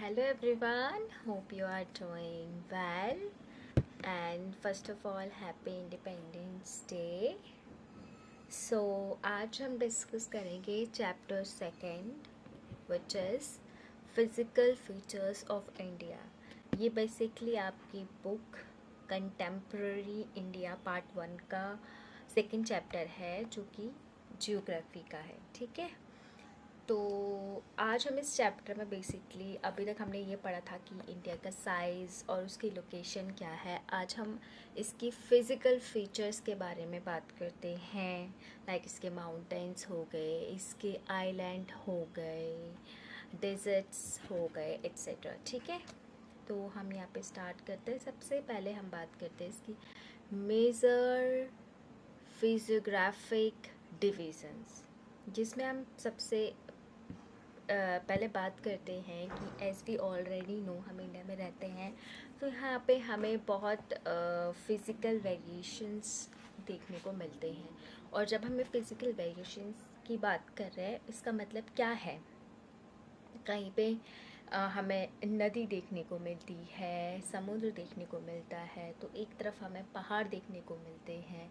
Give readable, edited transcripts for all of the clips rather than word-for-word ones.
Hello everyone, hope you are doing well and first of all happy Independence Day. So आज हम discuss करेंगे chapter second which is physical features of India. ये basically आपकी book contemporary India part 1 का second chapter है जो कि geography का है। ठीक है, तो आज हम इस चैप्टर में बेसिकली अभी तक हमने ये पढ़ा था कि इंडिया का साइज़ और उसकी लोकेशन क्या है। आज हम इसकी फ़िज़िकल फीचर्स के बारे में बात करते हैं, लाइक इसके माउंटेन्स हो गए, इसके आइलैंड हो गए, डेजर्ट्स हो गए एट्सेट्रा। ठीक है, तो हम यहाँ पे स्टार्ट करते हैं। सबसे पहले हम बात करते हैं इसकी मेजर फिजियोग्राफिक डिविजन्स, जिसमें हम सबसे पहले बात करते हैं कि एज वी ऑलरेडी नो हम इंडिया में रहते हैं, तो यहाँ पे हमें बहुत फ़िज़िकल वेरिएशंस देखने को मिलते हैं। और जब हमें फ़िज़िकल वेरिएशंस की बात कर रहे हैं, इसका मतलब क्या है? कहीं पे हमें नदी देखने को मिलती है, समुद्र देखने को मिलता है, तो एक तरफ हमें पहाड़ देखने को मिलते हैं,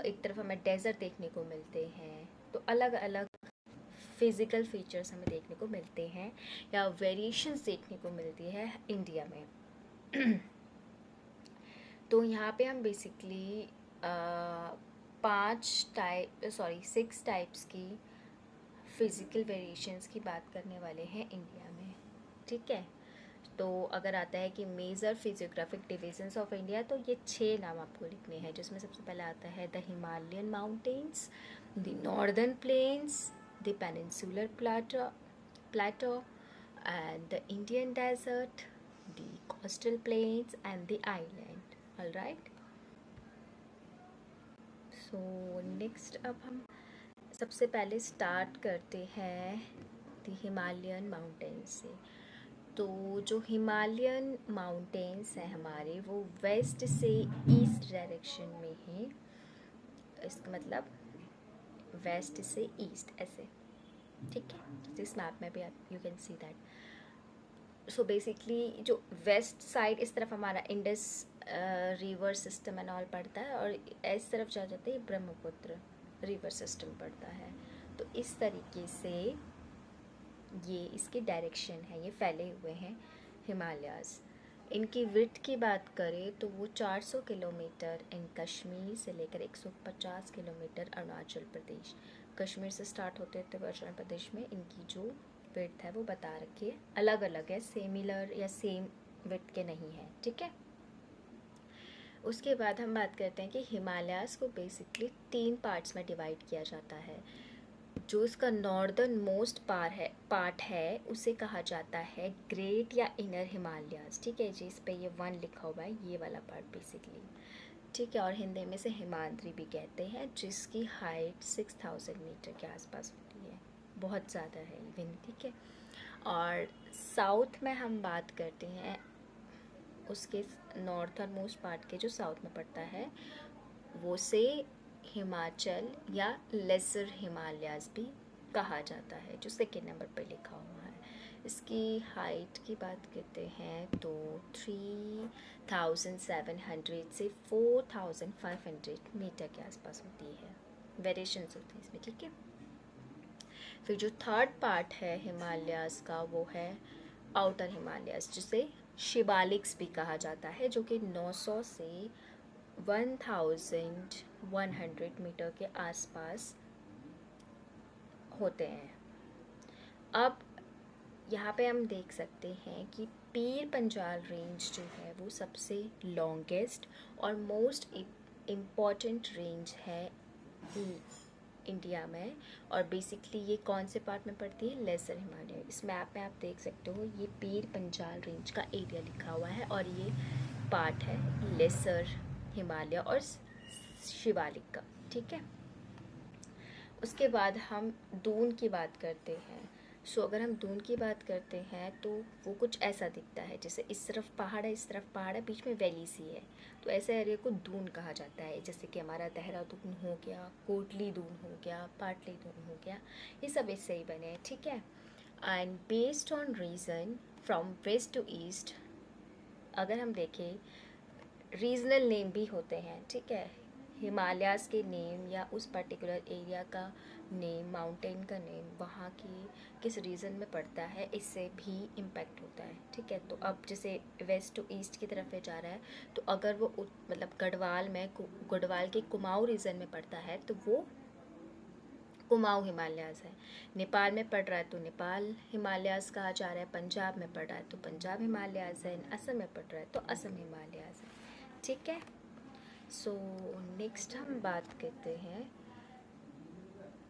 एक तरफ हमें डेज़र्ट देखने को मिलते हैं। तो अलग अलग फिज़िकल फीचर्स हमें देखने को मिलते हैं या वेरिएशंस देखने को मिलती है इंडिया में। तो यहाँ पे हम बेसिकली 6 टाइप्स की फ़िज़िकल वेरिएशंस की बात करने वाले हैं इंडिया में। ठीक है, तो अगर आता है कि major physiographic divisions of India, तो ये 6 नाम आपको लिखने हैं, जिसमें सबसे पहले आता है the Himalayan mountains, the northern plains, the peninsular plateau and the Indian desert, the coastal plains and the island. All right, so next अब हम सबसे पहले स्टार्ट करते हैं द हिमालयन माउंटेन्स से। तो जो हिमालयन माउंटेन्स हैं हमारे, वो वेस्ट से ईस्ट डायरेक्शन में हैं। इसका मतलब वेस्ट से ईस्ट ऐसे। ठीक है, इस मैप में भी आप you can see that. So basically जो वेस्ट साइड इस तरफ हमारा Indus river system and all पड़ता है, और इस तरफ जा जाते हैं ब्रह्मपुत्र रिवर सिस्टम पड़ता है। तो इस तरीके से ये इसकी डायरेक्शन है, ये फैले हुए हैं हिमालयाज़। इनकी विड्थ की बात करें तो वो 400 किलोमीटर इन कश्मीर से लेकर 150 किलोमीटर अरुणाचल प्रदेश। कश्मीर से स्टार्ट होते थे अरुणाचल प्रदेश में इनकी जो विड्थ है वो बता रखी है, अलग अलग है, सिमिलर या सेम विड्थ के नहीं है। ठीक है, उसके बाद हम बात करते हैं कि हिमालयाज़ को बेसिकली 3 पार्ट्स में डिवाइड किया जाता है। जो इसका नॉर्दर्न मोस्ट पार्ट है उसे कहा जाता है ग्रेट या इनर हिमालयाज़। ठीक है जी, इस पे ये 1 लिखा हुआ है, ये वाला पार्ट बेसिकली। ठीक है, और हिंदी में से हिमाद्री भी कहते हैं, जिसकी हाइट 6000 मीटर के आसपास होती है, बहुत ज़्यादा है इवन। ठीक है, और साउथ में हम बात करते हैं उसके नॉर्थर्न मोस्ट पार्ट के, जो साउथ में पड़ता है, वो से हिमाचल या लेसर हिमालयाज़ भी कहा जाता है, जो सेकेंड नंबर पर लिखा हुआ है। इसकी हाइट की बात करते हैं तो 3700 से 4500 मीटर के आसपास होती है, वेरिएशंस होती है इसमें। ठीक है, फिर जो थर्ड पार्ट है हिमालयाज़ का वो है आउटर हिमालयाज़, जिसे शिवालिक्स भी कहा जाता है, जो कि 900 से 1100 मीटर के आसपास होते हैं। अब यहाँ पे हम देख सकते हैं कि पीर पंजाल रेंज जो है वो सबसे लॉन्गेस्ट और मोस्ट इम्पॉर्टेंट रेंज है इंडिया में, और बेसिकली ये कौन से पार्ट में पड़ती है? लेसर हिमालय। इस मैप में आप देख सकते हो ये पीर पंजाल रेंज का एरिया लिखा हुआ है, और ये पार्ट है लेसर हिमालय और शिवालिक का। ठीक है, उसके बाद हम दून की बात करते हैं। अगर हम दून की बात करते हैं तो वो कुछ ऐसा दिखता है, जैसे इस तरफ पहाड़ है, इस तरफ पहाड़ है, बीच में वैली सी है, तो ऐसे एरिया को दून कहा जाता है। जैसे कि हमारा देहरादून हो गया, कोटली दून हो गया, पाटली दून हो गया, ये सब इससे ही बने हैं। ठीक है, and based on reason from west to east अगर हम देखें रीजनल नेम भी होते हैं, ठीक है। हिमालयाज़ के नेम या उस पर्टिकुलर एरिया का नेम, माउंटेन का नेम वहाँ की किस रीजन में पड़ता है, इससे भी इम्पैक्ट होता है, ठीक है। तो अब जैसे वेस्ट टू ईस्ट की तरफ जा रहा है, तो अगर वो मतलब गढ़वाल के कुमाऊँ रीजन में पड़ता है तो वो कुमाऊँ हिमालयाज़ है। नेपाल में पड़ रहा है तो नेपाल हिमालयाज़ कहा जा रहा है। पंजाब में पड़ रहा है तो पंजाब हिमालयाज़ है। असम में पड़ रहा है तो असम हिमालयाज़ है, ठीक है। सो नेक्स्ट हम बात करते हैं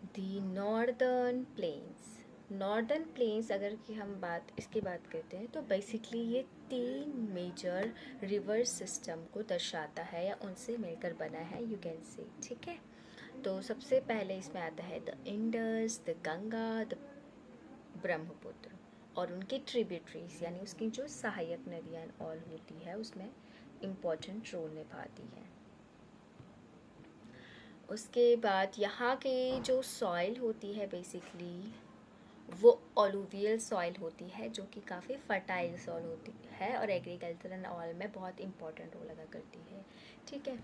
दी नॉर्दर्न प्लेन्स। नॉर्दर्न प्लेन्स अगर कि हम इसकी बात करते हैं तो बेसिकली ये 3 मेजर रिवर सिस्टम को दर्शाता है या उनसे मिलकर बना है, यू कैन से, ठीक है। तो सबसे पहले इसमें आता है the Indus, the Ganga, the Brahmaputra और उनकी ट्रिब्यूटरीज यानी उसकी जो सहायक नदियाँ ऑल होती है उसमें इम्पॉर्टेंट रोल निभाती है। उसके बाद यहाँ के जो सॉइल होती है बेसिकली वो ऑलूवियल सॉइल होती है जो कि काफ़ी फर्टाइल सॉइल होती है और एग्रीकल्चर एंड ऑल में बहुत इम्पॉर्टेंट रोल अदा करती है, ठीक है।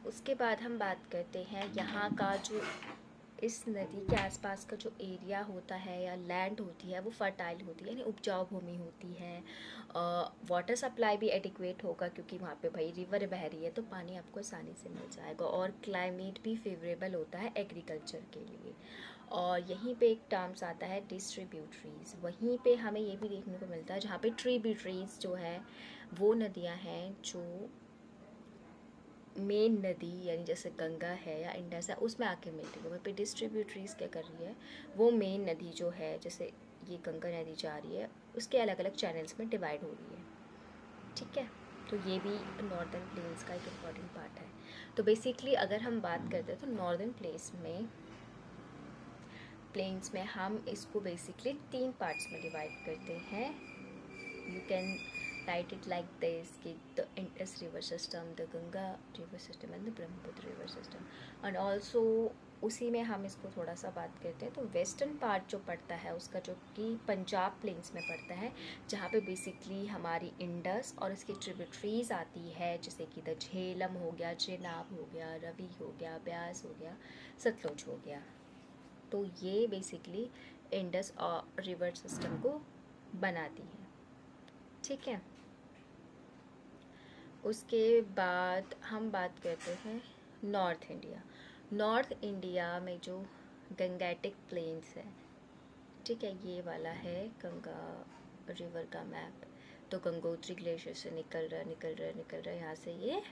उसके बाद हम बात करते हैं यहाँ का जो इस नदी के आसपास का जो एरिया होता है या लैंड होती है वो फर्टाइल होती है यानी उपजाऊ भूमि होती है। वाटर सप्लाई भी एडिक्वेट होगा क्योंकि वहाँ पे भाई रिवर बह रही है तो पानी आपको आसानी से मिल जाएगा और क्लाइमेट भी फेवरेबल होता है एग्रीकल्चर के लिए। और यहीं पे एक टर्म्स आता है डिस्ट्रीब्यूटरीज, वहीं पे हमें ये भी देखने को मिलता है जहाँ पे ट्रिब्यूटरीज जो है वो नदियाँ हैं जो मेन नदी यानी जैसे गंगा है या इंडस है उसमें आके मिलती है। वहाँ पे डिस्ट्रीब्यूटरीज क्या कर रही है, वो मेन नदी जो है जैसे ये गंगा नदी जा रही है उसके अलग अलग चैनल्स में डिवाइड हो रही है, ठीक है। तो ये भी नॉर्दर्न प्लेन्स का एक इम्पॉर्टेंट पार्ट है। तो बेसिकली अगर हम बात करते हैं तो नॉर्दर्न प्लेन्स में हम इसको बेसिकली 3 पार्ट्स में डिवाइड करते हैं। You can write it like this कि the Indus river system, the Ganga river system and the Brahmaputra river system and also उसी में हम इसको थोड़ा सा बात करते हैं तो वेस्टर्न पार्ट जो पड़ता है उसका जो कि पंजाब प्लेन्स में पड़ता है जहाँ पे बेसिकली हमारी इंडस और इसकी ट्रिब्यूटरीज आती है जैसे कि द झेलम हो गया, चेनाब हो गया, रवि हो गया, ब्यास हो गया, सतलुज हो गया। तो ये बेसिकली इंडस और रिवर सिस्टम को बनाती है, ठीक है। उसके बाद हम बात करते हैं नॉर्थ इंडिया। नॉर्थ इंडिया में जो गंगेटिक प्लेन्स है, ठीक है, ये वाला है गंगा रिवर का मैप। तो गंगोत्री ग्लेशियर से निकल रहा यहाँ से ये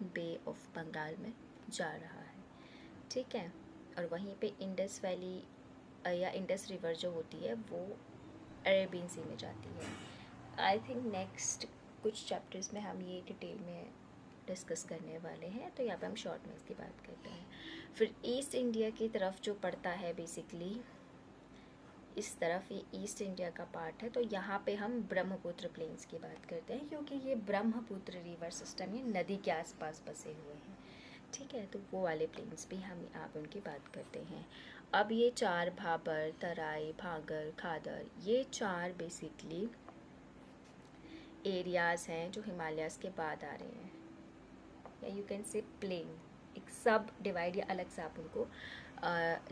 बे ऑफ बंगाल में जा रहा है, ठीक है। और वहीं पे इंडस वैली या इंडस रिवर जो होती है वो अरेबियन सी में जाती है। आई थिंक नेक्स्ट कुछ चैप्टर्स में हम ये डिटेल में डिस्कस करने वाले हैं, तो यहाँ पे हम शॉर्ट में इसकी बात करते हैं। फिर ईस्ट इंडिया की तरफ जो पड़ता है बेसिकली इस तरफ ये ईस्ट इंडिया का पार्ट है, तो यहाँ पे हम ब्रह्मपुत्र प्लेन्स की बात करते हैं क्योंकि ये ब्रह्मपुत्र रिवर सिस्टम ये नदी के आसपास बसे हुए हैं, ठीक है। तो वो वाले प्लेन्स भी हम आप उनकी बात करते हैं। अब ये 4 भाबर, तराई, भागर, खादर, ये 4 बेसिकली एरियाज़ हैं जो हिमालयाज़ के बाद आ रहे हैं या यू कैन से प्लेन, एक सब डिवाइड या अलग से आप उनको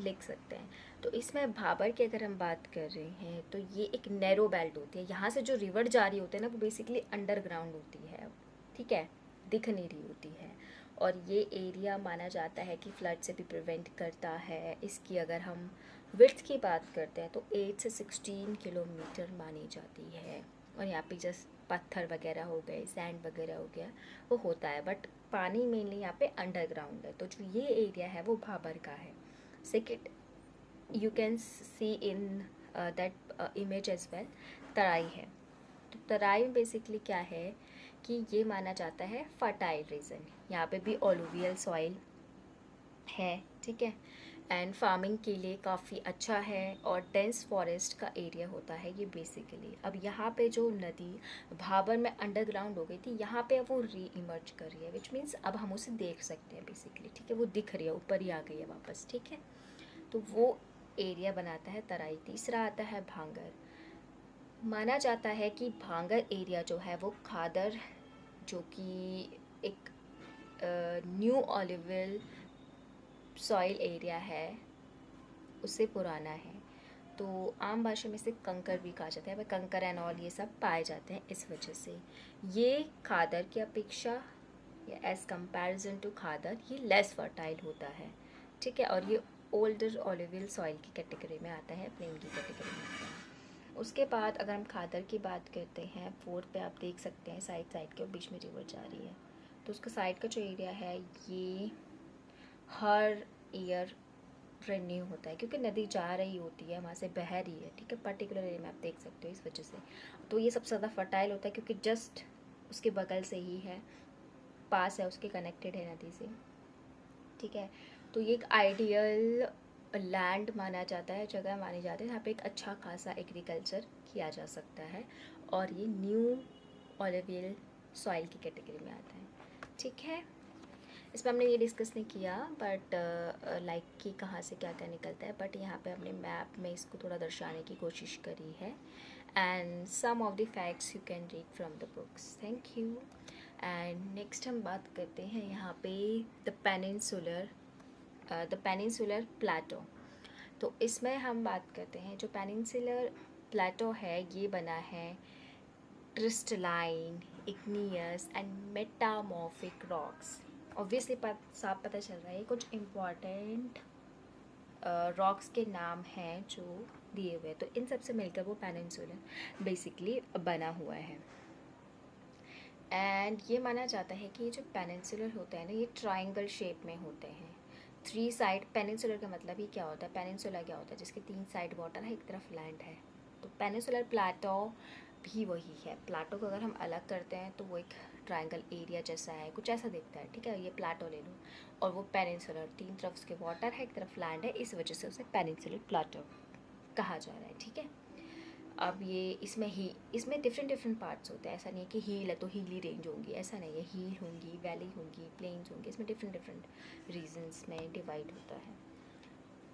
लिख सकते हैं। तो इसमें भाबर की अगर हम बात कर रहे हैं तो ये एक नैरो बेल्ट होती है, यहाँ से जो रिवर जा रही होती है ना वो बेसिकली अंडरग्राउंड होती है, ठीक है, दिख नहीं रही होती है। और ये एरिया माना जाता है कि फ्लड से भी प्रिवेंट करता है। इसकी अगर हम विड्थ की बात करते हैं तो 8 से 16 किलोमीटर मानी जाती है। और यहाँ पे जस्ट पत्थर वगैरह हो गए, सैंड वगैरह हो गया, वो होता है, बट पानी मेनली यहाँ पे अंडरग्राउंड है। तो जो ये एरिया है वो भाबर का है। Second you can see in that image as well Terai है। तो तराई में बेसिकली क्या है कि ये माना जाता है फर्टाइल रीजन, यहाँ पे भी ओलुवियल सॉइल है, ठीक है, एंड फार्मिंग के लिए काफ़ी अच्छा है और डेंस फॉरेस्ट का एरिया होता है ये बेसिकली। अब यहाँ पे जो नदी भाबर में अंडरग्राउंड हो गई थी, यहाँ पे अब वो री इमर्ज कर रही है, विच मीन्स अब हम उसे देख सकते हैं बेसिकली, ठीक है, वो दिख रही है, ऊपर ही आ गई है वापस, ठीक है। तो वो एरिया बनाता है तराई। तीसरा आता है भांगर। माना जाता है कि भांगर एरिया जो है वो खादर, जो कि एक न्यू ऑलिवल सॉइल एरिया है, उससे पुराना है। तो आम भाषा में इसे कंकर भी कहा जाता है, वह कंकर एंड ऑल ये सब पाए जाते हैं। इस वजह से ये खादर की अपेक्षा या एज़ कंपैरिजन टू खादर ये लेस फर्टाइल होता है, ठीक है। और ये ओल्डर ऑलिवल सॉइल की कैटेगरी में आता है, प्लेन की कैटेगरी में आता है। उसके बाद अगर हम खादर की बात करते हैं, 4 पे आप देख सकते हैं साइड के बीच में रिवर जा रही है, तो उसका साइड का जो एरिया है ये हर ईयर रिन्यू होता है, क्योंकि नदी जा रही होती है, वहाँ से बह रही है, ठीक है। पर्टिकुलर एरिया में आप देख सकते हो, इस वजह से तो ये सबसे ज़्यादा फर्टाइल होता है, क्योंकि जस्ट उसके बगल से ही है, पास है उसके, कनेक्टेड है नदी से, ठीक है। तो ये एक आइडियल लैंड माना जाता है, जगह मानी जाती है जहाँ पे एक अच्छा खासा एग्रीकल्चर किया जा सकता है, और ये न्यू ऑलिवियल सॉइल की कैटेगरी में आता है, ठीक है। इसमें हमने ये डिस्कस नहीं किया बट लाइक कि कहाँ से क्या क्या निकलता है, बट यहाँ पे हमने मैप में इसको थोड़ा दर्शाने की कोशिश करी है। And some of the facts you can read from the books. Thank you. And next हम बात करते हैं यहाँ पे द पेनिनसुलर प्लेटो। तो इसमें हम बात करते हैं, जो पेनिनसुलर प्लेटो है ये बना है crystalline, igneous and metamorphic rocks. Obviously साफ पता चल रहा है कुछ इम्पॉर्टेंट रॉक्स के नाम हैं जो दिए हुए हैं, तो इन सब से मिलकर वो पेनिनसुलर बेसिकली बना हुआ है। एंड ये माना जाता है कि ये जो पेनिनसुलर होते हैं ना, ये ट्राइंगल शेप में होते हैं। 3 साइड पेनिनसुलर का मतलब ही क्या होता है, पेनिनसुला क्या होता है, जिसके 3 साइड वाटर है, एक तरफ लैंड है। तो पेनिनसुलर प्लेटो भी वही है। प्लेटो को अगर हम अलग करते हैं तो वो एक ट्रायंगल एरिया जैसा है, कुछ ऐसा दिखता है, ठीक है। ये प्लेटो ले लो, और वो पेनिनसुलर, 3 तरफ उसके वाटर है, एक तरफ लैंड है, इस वजह से उसे पेनिनसुलर प्लेटो कहा जा रहा है, ठीक है। अब ये इसमें डिफरेंट पार्ट्स होते हैं। ऐसा नहीं है कि हील है तो हीली रेंज होंगी, ऐसा नहीं है। हील होंगी, वैली होंगी, प्लेन्स होंगी, इसमें डिफरेंट रीजन्स में डिवाइड होता है,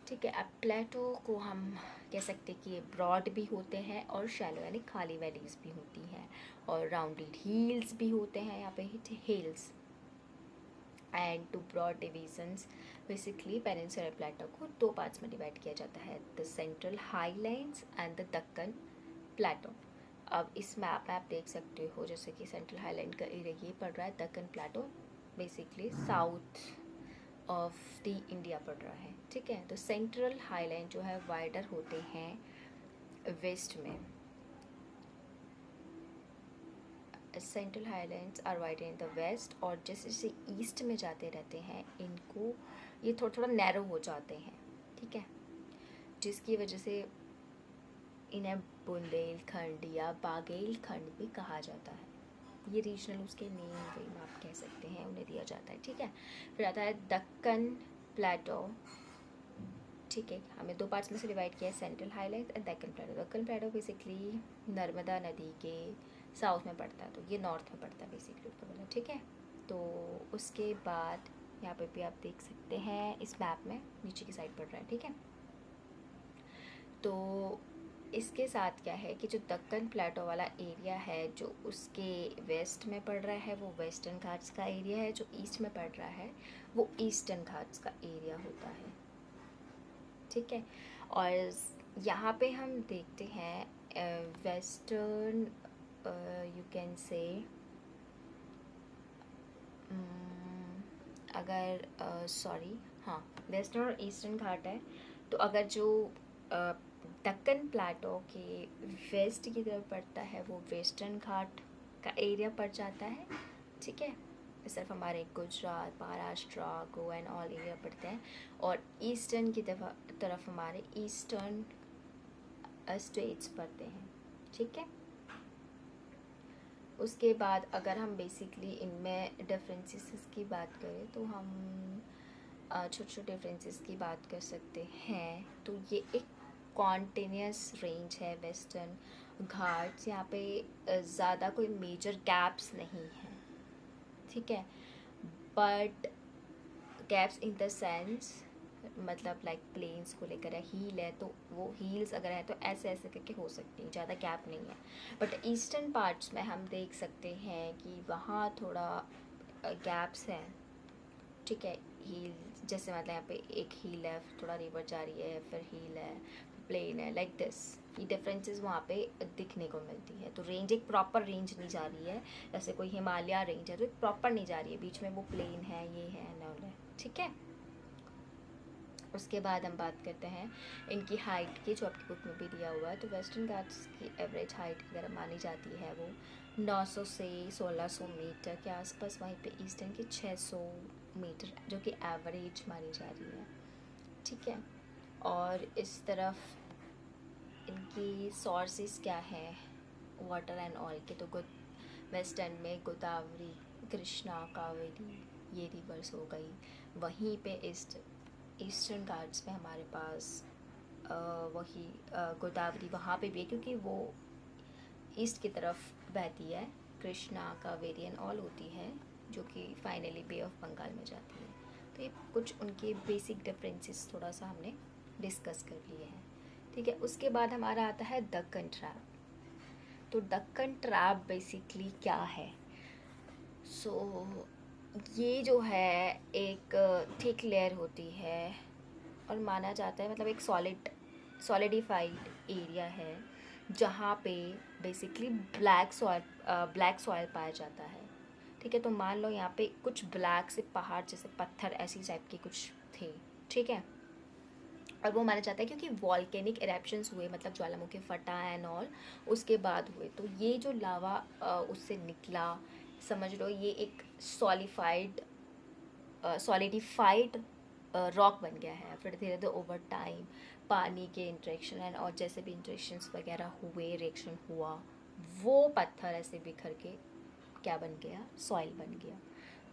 ठीक है। अब प्लेटो को हम कह सकते हैं कि ये ब्रॉड भी होते हैं और शैलो यानी खाली वैलीज भी होती हैं, और राउंडेड हील्स भी होते हैं यहाँ पे, hills. And 2 broad divisions. Basically peninsular plateau को 2 पार्ट्स में डिवाइड किया जाता है, the central highlands and the Deccan plateau. अब इस मैप में आप देख सकते हो, जैसे कि सेंट्रल हाईलैंड का एरिया ये पड़ रहा है, Deccan plateau basically south of the India पड़ रहा है, ठीक है। तो सेंट्रल हाईलैंड जो है वाइडर होते हैं वेस्ट में, central highlands are wider in the west, और जैसे जैसे ईस्ट में जाते रहते हैं इनको ये थोड़ा थोड़ा नैरो हो जाते हैं, ठीक है, जिसकी वजह से इन्हें बुंदेलखंड या बागेलखंड भी कहा जाता है। ये रीजनल उसके नेम वेम आप कह सकते हैं, उन्हें दिया जाता है, ठीक है। फिर आता है दक्कन प्लेटो, ठीक है। हमें 2 पार्ट्स में से डिवाइड किया है, central highlands and Deccan plateau. Deccan plateau basically Narmada नदी के साउथ में पड़ता है, तो ये नॉर्थ में पड़ता है बेसिकली ऊपर वाला, ठीक है। तो उसके बाद यहाँ पे भी आप देख सकते हैं इस मैप में नीचे की साइड पड़ रहा है, ठीक है। तो इसके साथ क्या है कि जो दक्कन प्लेटो वाला एरिया है जो उसके वेस्ट में पड़ रहा है वो वेस्टर्न घाट्स का एरिया है, जो ईस्ट में पड़ रहा है वो ईस्टर्न घाट्स का एरिया होता है, ठीक है। और यहाँ पे हम देखते हैं वेस्टर्न, यू कैन से, अगर सॉरी हाँ, वेस्टर्न और ईस्टर्न घाट है, तो अगर जो दक्कन प्लेटो के वेस्ट की तरफ पड़ता है वो वेस्टर्न घाट का एरिया पड़ जाता है, ठीक है। सिर्फ हमारे Gujarat, Maharashtra, Goa and all area पड़ते हैं, और ईस्टर्न की तरफ हमारे ईस्टर्न स्टेट्स पड़ते हैं, ठीक है। उसके बाद अगर हम बेसिकली इनमें डिफरेंसेस की बात करें तो हम छोटे छोटे डिफरेंसेस की बात कर सकते हैं। तो ये एक कॉन्टिन्यूस रेंज है वेस्टर्न घाट्स, यहाँ पे ज़्यादा कोई मेजर गैप्स नहीं हैं, ठीक है। But gaps in the sense मतलब लाइक प्लेन्स को लेकर है, हील है तो वो हील्स अगर है तो ऐसे ऐसे करके हो सकती हैं, ज़्यादा गैप नहीं है। बट ईस्टर्न पार्ट्स में हम देख सकते हैं कि वहाँ थोड़ा गैप्स हैं, ठीक है। हील जैसे मतलब यहाँ पे एक हील है, थोड़ा रिवर जा रही है, फिर हील है, प्लेन है, लाइक दिस। ये डिफरेंसेस वहाँ पे दिखने को मिलती है। तो रेंज एक प्रॉपर रेंज नहीं जा रही है, जैसे कोई हिमालय रेंज है तो एक प्रॉपर नहीं जा रही है, बीच में वो प्लेन है, ये है, नॉल है, ठीक है। उसके बाद हम बात करते हैं इनकी हाइट की, जो आपकी बुक में भी दिया हुआ है। तो वेस्टर्न घाट्स की एवरेज हाइट अगर मानी जाती है वो 900 से 1600 मीटर के आसपास, वहीं पे ईस्टर्न की 600 मीटर जो कि एवरेज मानी जा रही है, ठीक है। और इस तरफ इनकी सोर्सेस क्या है वाटर एंड ऑयल के, तो वेस्टर्न में गोदावरी, कृष्णा, कावेरी, ये रिवर्स हो गई। वहीं पे ईस्टर्न घाट्स में हमारे पास वही गोदावरी वहाँ पे भी है, क्योंकि वो ईस्ट की तरफ बहती है। कृष्णा, कावेरी एंड ऑल होती है, जो कि फाइनली बे ऑफ बंगाल में जाती है। तो ये कुछ उनके बेसिक डिफरेंसेस थोड़ा सा हमने डिस्कस कर लिए हैं, ठीक है। उसके बाद हमारा आता है दक्कन ट्रैप। तो दक्कन ट्रैप बेसिकली क्या है? सो ये जो है एक थिक लेयर होती है और माना जाता है मतलब एक सॉलिडिफाइड एरिया है जहाँ पे बेसिकली ब्लैक सॉइल पाया जाता है, ठीक है। तो मान लो यहाँ पे कुछ ब्लैक से पहाड़ जैसे पत्थर ऐसी टाइप के कुछ थे, ठीक है। और वो माना जाता है क्योंकि वॉल्केनिक इरेप्शंस हुए, मतलब ज्वालामुखी फटा एंड ऑल, उसके बाद हुए। तो ये जो लावा उससे निकला, समझ लो ये एक सॉलिडिफाइड रॉक बन गया है। फिर धीरे धीरे ओवर टाइम पानी के इंटरेक्शन एंड और जैसे भी इंटरेक्शंस वगैरह हुए, रिएक्शन हुआ, वो पत्थर ऐसे बिखर के क्या बन गया, सॉइल बन गया।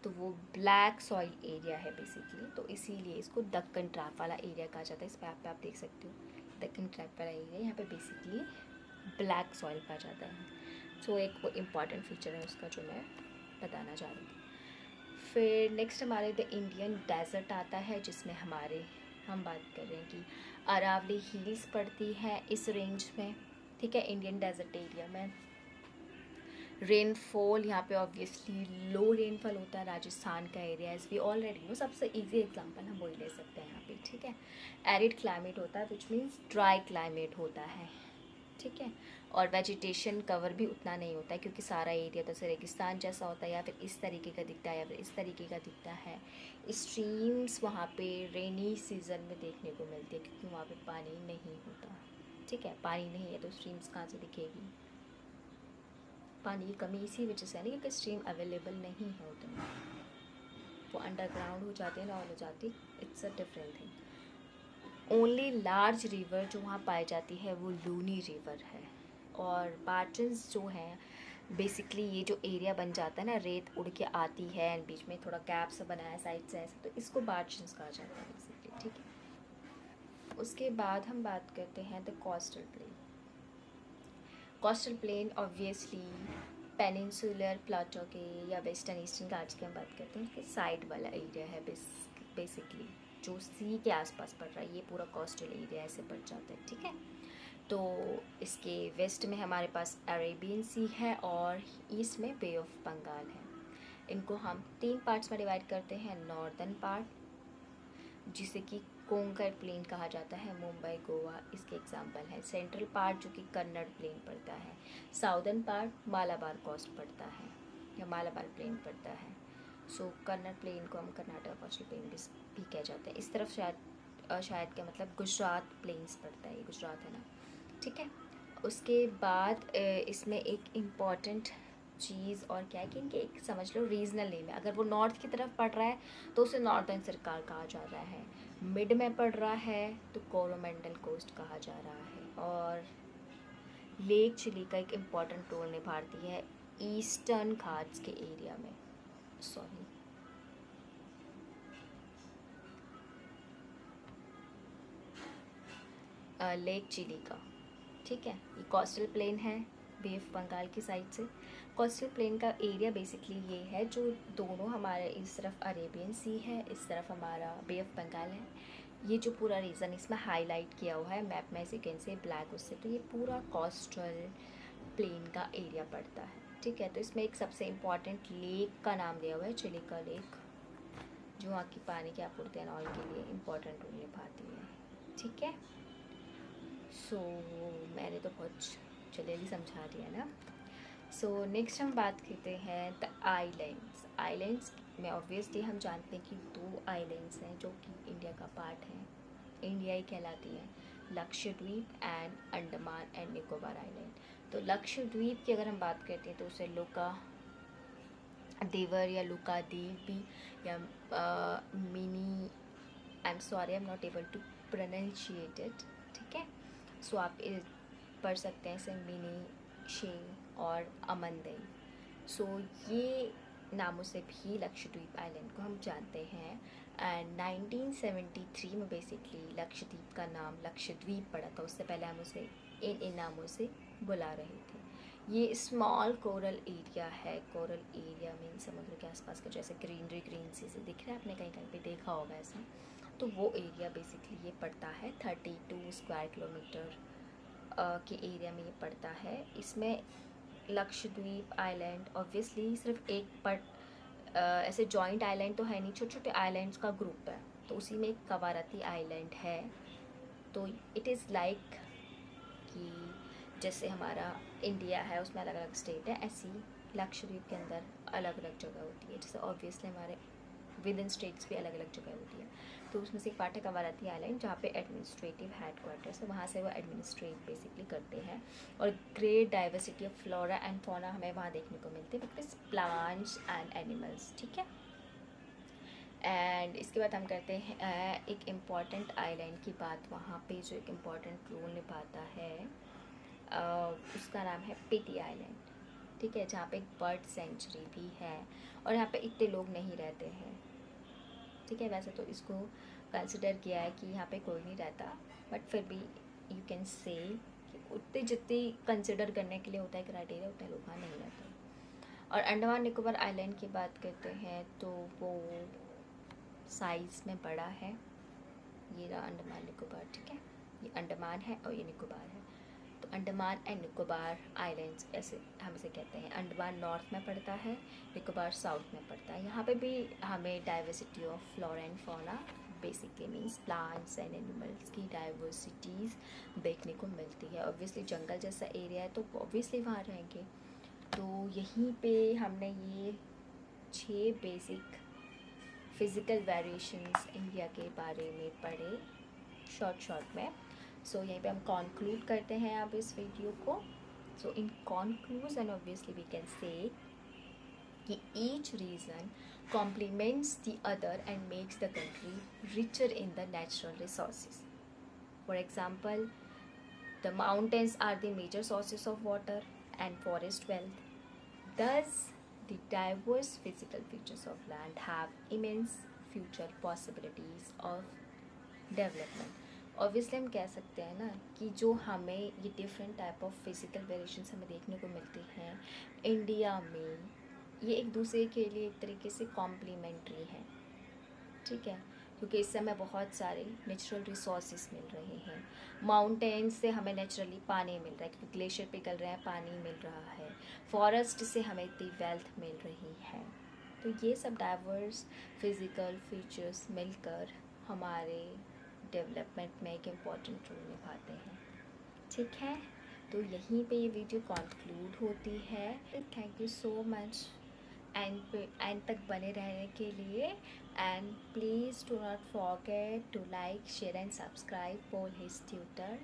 तो वो ब्लैक सॉइल एरिया है बेसिकली। तो इसीलिए इसको दक्कन ट्रैप वाला एरिया कहा जाता है। इस मैप पे आप देख सकते हो दक्कन ट्रैप वाला एरिया, यहाँ पे बेसिकली ब्लैक सॉइल पाया जाता है। सो एक वो इम्पॉर्टेंट फीचर है उसका जो मैं बताना चाह रही थी। फिर नेक्स्ट हमारे द इंडियन डेजर्ट आता है, जिसमें हम बात कर रहे हैं कि अरावली हिल्स पड़ती है इस रेंज में, ठीक है, इंडियन डेजर्ट एरिया में। रेनफॉल यहाँ पे ऑब्वियसली लो रेनफॉल होता है, राजस्थान का area as we already know, सबसे इजी एग्जांपल हम वही ले सकते हैं यहाँ पे, ठीक है। एरिड क्लाइमेट होता है विच मीन्स ड्राई क्लाइमेट होता है, ठीक है। और वेजिटेशन कवर भी उतना नहीं होता है क्योंकि सारा एरिया तो ऐसे रेगिस्तान जैसा होता है, या फिर इस तरीके का दिखता है, या फिर इस तरीके का दिखता है। स्ट्रीम्स वहाँ पे रेनी सीज़न में देखने को मिलती है क्योंकि वहाँ पे पानी नहीं होता, ठीक है। पानी नहीं है तो स्ट्रीम्स कहाँ से दिखेगी? पानी की कमी इसी वजह से है ना, क्योंकि स्ट्रीम अवेलेबल नहीं है उतना, वो अंडरग्राउंड हो जाती है, नॉल हो जाती, it's a different thing. Only large river जो वहाँ पाई जाती है वो लूनी रिवर है। और बार्चन्स जो हैं बेसिकली ये जो एरिया बन जाता है ना, रेत उड़ के आती है एंड बीच में थोड़ा गैप सा बना है साइड से ऐसे, तो इसको बार्चन्स कहा जाता है बेसिकली, ठीक है। उसके बाद हम बात करते हैं the coastal plain. Coastal plain obviously peninsular Plato के या वेस्टर्न ईस्टर्न घाट्स की हम बात करते हैं, उसके साइड वाला एरिया है बेसिकली, जो सी के आसपास पड़ रहा है, ये पूरा कोस्टल एरिया ऐसे पड़ जाता है, ठीक है। तो इसके वेस्ट में हमारे पास अरेबियन सी है और ईस्ट में बे ऑफ बंगाल है। इनको हम 3 पार्ट्स में डिवाइड करते हैं। नॉर्दर्न पार्ट जिसे कि कोंकण प्लेन कहा जाता है, मुंबई, गोवा इसके एग्जाम्पल है। सेंट्रल पार्ट जो कि कन्नड़ प्लेन पड़ता है। साउदर्न पार्ट मालाबार कोस्ट पड़ता है या मालाबार प्लेन पड़ता है। सो कन्नड़ प्लेन को हम कर्नाटक कोस्टल प्लेन भी कह जाते हैं। इस तरफ शायद क्या मतलब गुजरात प्लेन्स पड़ता है, ये गुजरात है ना, ठीक है। उसके बाद इसमें एक इम्पॉर्टेंट चीज़ और क्या है कि इनके एक समझ लो रीजनल नेम है। अगर वो नॉर्थ की तरफ पड़ रहा है तो उसे नॉर्दर्न सर्कल कहा जा रहा है, मिड में पड़ रहा है तो कोरोमंडल कोस्ट कहा जा रहा है। और लेक चिली का एक इम्पॉर्टेंट रोल निभाती है ईस्टर्न घाट्स के एरिया में, सॉरी लेक चिली का, ठीक है। ये कोस्टल प्लेन है बे ऑफ बंगाल की साइड से। कोस्टल प्लेन का एरिया बेसिकली ये है, जो दोनों हमारे इस तरफ अरेबियन सी है, इस तरफ हमारा बे ऑफ बंगाल है। ये जो पूरा रीज़न इसमें हाईलाइट किया हुआ है मैप में, ऐसे कैन से ब्लैक उससे, तो ये पूरा कोस्टल प्लेन का एरिया पड़ता है। ठीक है, तो इसमें एक सबसे इम्पॉर्टेंट लेक का नाम दिया हुआ है, चिलिका लेक, जो वहाँ की पानी की आपूर्ति एंड ऑल के लिए इम्पोर्टेंट रोल निभाती है। ठीक है, सो मैंने तो बहुत जल्दी समझा दिया ना। सो नेक्स्ट हम बात करते हैं द आइलैंड्स। आइलैंड्स में ऑब्वियसली हम जानते हैं कि 2 आइलैंड्स हैं जो कि इंडिया का पार्ट है, इंडिया ही कहलाती है, Lakshadweep and Andaman and Nicobar island. तो लक्षद्वीप की अगर हम बात करते हैं तो उसे लुका देवर या लुका देव भी, या मिनी, I am sorry I am not able to pronunciate it. ठीक है, सो आप पढ़ सकते हैं इसे मिनी शेंग और अमनदेव। सो ये नामों से भी लक्षद्वीप आइलैंड को हम जानते हैं। एंड 1973 में बेसिकली लक्षद्वीप का नाम लक्षद्वीप पड़ा था, उससे पहले हम उसे इन नामों से बुला रहे थे। ये स्मॉल कोरल एरिया है, कोरल एरिया मीन समुद्र के आसपास का जैसे ग्रीनरी ग्रीन से दिख रहा है, आपने कहीं कहीं पे देखा होगा ऐसा, तो वो एरिया बेसिकली ये पड़ता है 32 स्क्वायर किलोमीटर के एरिया में ये पड़ता है। इसमें लक्षद्वीप आइलैंड ऑब्वियसली सिर्फ एक ऐसे जॉइंट आइलैंड तो है नहीं, छोटे छोटे आइलैंड्स का ग्रुप है, तो उसी में एक कवारती आइलैंड है। तो इट इज़ लाइक कि जैसे हमारा इंडिया है उसमें अलग अलग स्टेट है, ऐसी लक्षद्वीप के अंदर अलग अलग जगह होती है, जैसे ऑब्वियसली हमारे विद इन स्टेट्स भी अलग अलग जगह होती है। तो उसमें से एक पार्ट है कवारती आइलैंड, जहाँ पे एडमिनिस्ट्रेटिव हेडक्वार्टर्स है, वहाँ से वो एडमिनिस्ट्रेट बेसिकली करते हैं। और great diversity of flora and fauna हमें वहाँ देखने को मिलती है, बिकॉज प्लांट्स एंड एनिमल्स। ठीक है, एंड इसके बाद हम करते हैं एक इम्पॉर्टेंट आइलैंड की बात, वहाँ पे जो एक इम्पॉर्टेंट रोल निभाता है उसका नाम है पिटी आइलैंड। ठीक है, जहाँ पे एक बर्ड सेंचुरी भी है और यहाँ पे इतने लोग नहीं रहते हैं। ठीक है, वैसे तो इसको कंसिडर किया है कि यहाँ पे कोई नहीं रहता, बट फिर भी यू कैन से कि उतने जितने कंसिडर करने के लिए होता है क्राइटेरिया, उतने लोग वहाँ नहीं रहते। और अंडमान निकोबार आइलैंड की बात करते हैं तो वो साइज़ में बड़ा है, ये रहा अंडमान निकोबार। ठीक है, ये अंडमान है और ये निकोबार है। तो अंडमान एंड निकोबार आइलैंड्स ऐसे हम इसे कहते हैं। अंडमान नॉर्थ में पड़ता है, निकोबार साउथ में पड़ता है। यहाँ पे भी हमें diversity of flora and fauna basically means plants and animals की डाइवर्सिटीज़ देखने को मिलती है। ऑब्वियसली जंगल जैसा एरिया है तो ऑब्वियसली वहाँ रहेंगे। तो यहीं पे हमने ये 6 बेसिक फिज़िकल वेरिएशंस इंडिया के बारे में पढ़े शॉर्ट में। सो यहीं पे हम कॉन्क्लूड करते हैं अब इस वीडियो को। So in conclusion obviously we can say कि each region complements the other and makes the country richer in the natural resources. For example, the mountains are the major sources of water and forest wealth. Thus, the diverse physical features of land have immense future possibilities of development. Obviously हम कह सकते हैं ना कि जो हमें ये different type of physical variations हमें देखने को मिलती हैं इंडिया में, ये एक दूसरे के लिए एक तरीके से कॉम्प्लीमेंट्री है। ठीक है, क्योंकि इस समय बहुत सारे नेचुरल रिसोर्सेज मिल रहे हैं। माउंटेन्स से हमें नेचुरली पानी मिल रहा है क्योंकि ग्लेशियर पिघल रहे हैं, पानी मिल रहा है। फॉरेस्ट से हमें इतनी वेल्थ मिल रही है। तो ये सब डाइवर्स फिज़िकल फीचर्स मिलकर हमारे डेवलपमेंट में एक इम्पॉर्टेंट रोल निभाते हैं। ठीक है, तो यहीं पे ये वीडियो कंक्लूड होती है। Thank you so much and तक बने रहने के लिए। And please do not forget to like share and subscribe Paul his tutor.